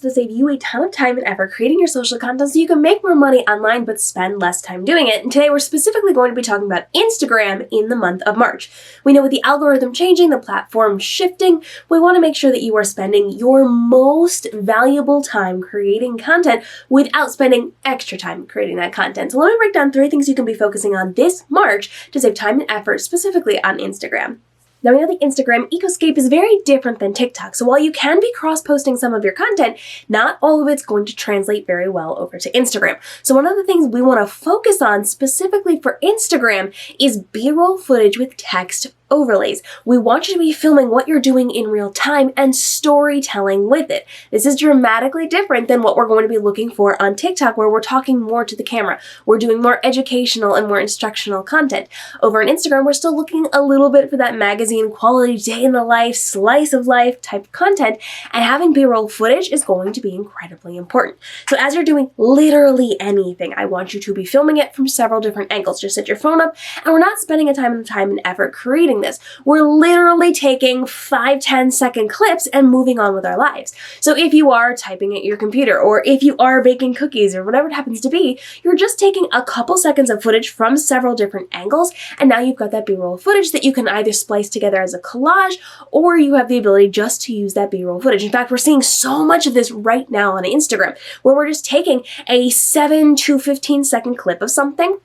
to save you a ton of time and effort creating your social content so you can make more money online but spend less time doing it. And today we're specifically going to be talking about Instagram in the month of March. We know with the algorithm changing, the platform shifting, we want to make sure that you are spending your most valuable time creating content without spending extra time creating that content. So let me break down 3 things you can be focusing on this March to save time and effort specifically on Instagram. Now, we know the Instagram ecoscape is very different than TikTok, so while you can be cross-posting some of your content, not all of it's going to translate very well over to Instagram. So one of the things we want to focus on specifically for Instagram is B-roll footage with text overlays. We want you to be filming what you're doing in real time and storytelling with it. This is dramatically different than what we're going to be looking for on TikTok, where we're talking more to the camera. We're doing more educational and more instructional content. Over on Instagram, we're still looking a little bit for that magazine quality, day in the life, slice of life type content, and having B-roll footage is going to be incredibly important. So as you're doing literally anything, I want you to be filming it from several different angles. Just set your phone up, and we're not spending a time and effort creating this. We're literally taking 5-10 second clips and moving on with our lives. So if you are typing at your computer, or if you are baking cookies, or whatever it happens to be, you're just taking a couple seconds of footage from several different angles, and now you've got that B-roll footage that you can either splice together as a collage, or you have the ability just to use that B-roll footage. In fact, we're seeing so much of this right now on Instagram, where we're just taking a 7 to 15 second clip of something,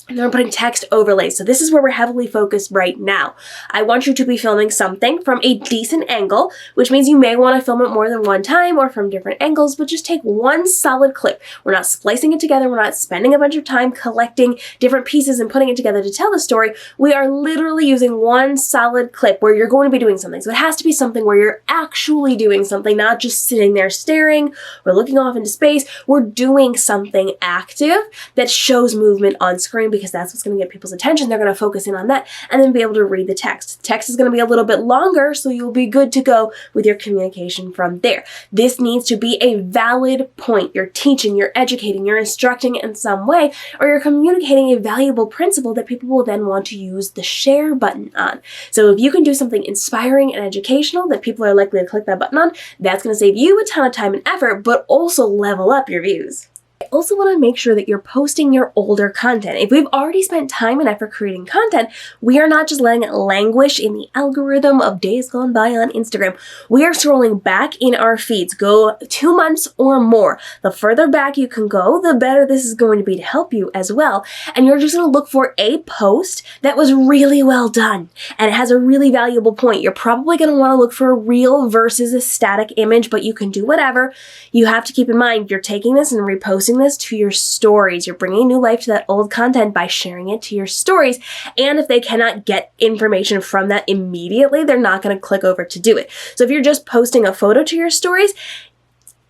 and then we're putting text overlays. So this is where we're heavily focused right now. I want you to be filming something from a decent angle, which means you may want to film it more than one time or from different angles, but just take one solid clip. We're not splicing it together. We're not spending a bunch of time collecting different pieces and putting it together to tell the story. We are literally using one solid clip where you're going to be doing something. So it has to be something where you're actually doing something, not just sitting there staring or looking off into space. We're doing something active that shows movement on screen, because that's what's going to get people's attention. They're going to focus in on that and then be able to read the text. The text is going to be a little bit longer, so you'll be good to go with your communication from there. This needs to be a valid point. You're teaching, you're educating, you're instructing in some way, or you're communicating a valuable principle that people will then want to use the share button on. So if you can do something inspiring and educational that people are likely to click that button on, that's going to save you a ton of time and effort, but also level up your views. I also want to make sure that you're posting your older content. If we've already spent time and effort creating content, we are not just letting it languish in the algorithm of days gone by on Instagram. We are scrolling back in our feeds. Go 2 months or more. The further back you can go, the better this is going to be to help you as well. And you're just going to look for a post that was really well done and it has a really valuable point. You're probably going to want to look for a reel versus a static image, but you can do whatever. You have to keep in mind, you're taking this and reposting this to your stories. You're bringing new life to that old content by sharing it to your stories. And if they cannot get information from that immediately, they're not going to click over to do it. So if you're just posting a photo to your stories,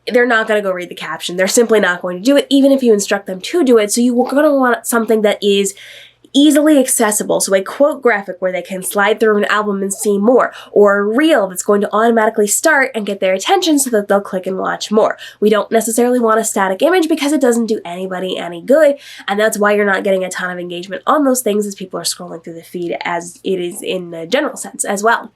they're not going to go read the caption. They're simply not going to do it, even if you instruct them to do it. So you're going to want something that is easily accessible, so a quote graphic where they can slide through an album and see more, or a reel that's going to automatically start and get their attention so that they'll click and watch more. We don't necessarily want a static image because it doesn't do anybody any good, and that's why you're not getting a ton of engagement on those things as people are scrolling through the feed, as it is in the general sense as well.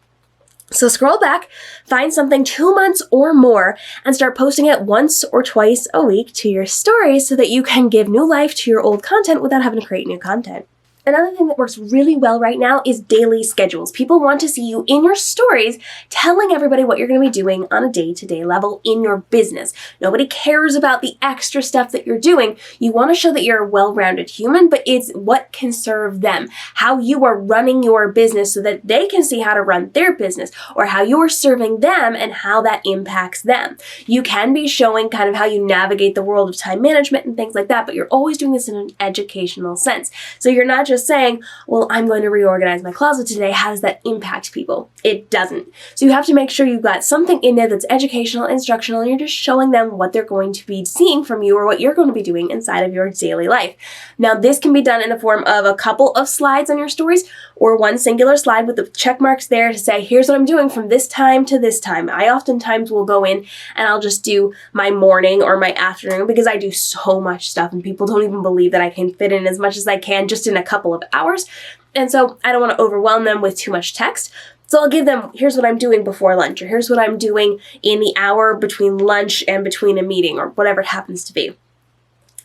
So scroll back, find something 2 months or more, and start posting it once or twice a week to your stories so that you can give new life to your old content without having to create new content. Another thing that works really well right now is daily schedules. People want to see you in your stories telling everybody what you're going to be doing on a day-to-day level in your business. Nobody cares about the extra stuff that you're doing. You want to show that you're a well-rounded human, but it's what can serve them, how you are running your business so that they can see how to run their business, or how you're serving them and how that impacts them. You can be showing kind of how you navigate the world of time management and things like that, but you're always doing this in an educational sense. So you're not just saying, well, I'm going to reorganize my closet today. How does that impact people? It doesn't. So you have to make sure you've got something in there that's educational, instructional, and you're just showing them what they're going to be seeing from you or what you're going to be doing inside of your daily life. Now, this can be done in the form of a couple of slides on your stories or one singular slide with the check marks there to say, here's what I'm doing from this time to this time. I oftentimes will go in and I'll just do my morning or my afternoon because I do so much stuff and people don't even believe that I can fit in as much as I can just in a couple of hours. And so I don't want to overwhelm them with too much text. So I'll give them, here's what I'm doing before lunch, or here's what I'm doing in the hour between lunch and between a meeting, or whatever it happens to be.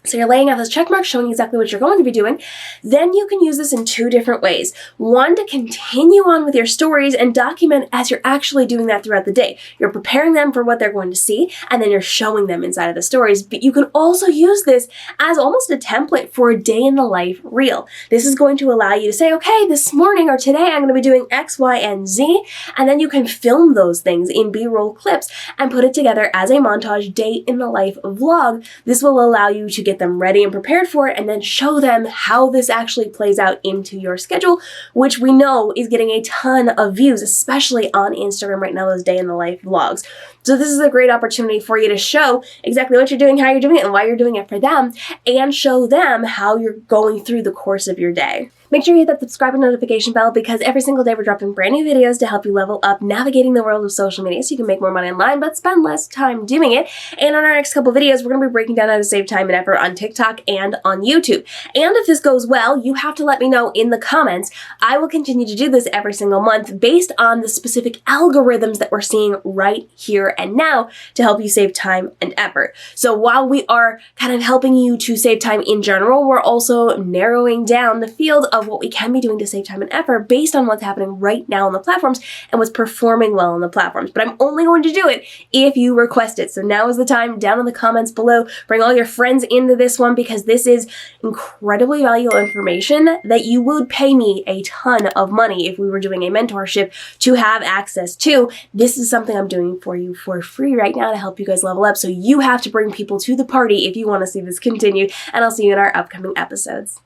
So you're laying out those check marks showing exactly what you're going to be doing. Then you can use this in two different ways. One, to continue on with your stories and document as you're actually doing that throughout the day. You're preparing them for what they're going to see, and then you're showing them inside of the stories. But you can also use this as almost a template for a day in the life reel. This is going to allow you to say, okay, this morning or today I'm going to be doing X, Y, and Z, and then you can film those things in B-roll clips and put it together as a montage day in the life vlog. This will allow you to get them ready and prepared for it, and then show them how this actually plays out into your schedule, which we know is getting a ton of views, especially on Instagram right now, those day in the life vlogs. So this is a great opportunity for you to show exactly what you're doing, how you're doing it, and why you're doing it for them, and show them how you're going through the course of your day. Make sure you hit that subscribe and notification bell, because every single day we're dropping brand new videos to help you level up navigating the world of social media so you can make more money online but spend less time doing it. And on our next couple videos, we're going to be breaking down how to save time and effort on TikTok and on YouTube. And if this goes well, you have to let me know in the comments. I will continue to do this every single month based on the specific algorithms that we're seeing right here and now to help you save time and effort. So while we are kind of helping you to save time in general, we're also narrowing down the field of what we can be doing to save time and effort based on what's happening right now on the platforms and what's performing well on the platforms. But I'm only going to do it if you request it. So now is the time. Down in the comments below, bring all your friends into this one, because this is incredibly valuable information that you would pay me a ton of money if we were doing a mentorship to have access to. This is something I'm doing for you for free right now to help you guys level up. So you have to bring people to the party if you want to see this continued, and I'll see you in our upcoming episodes.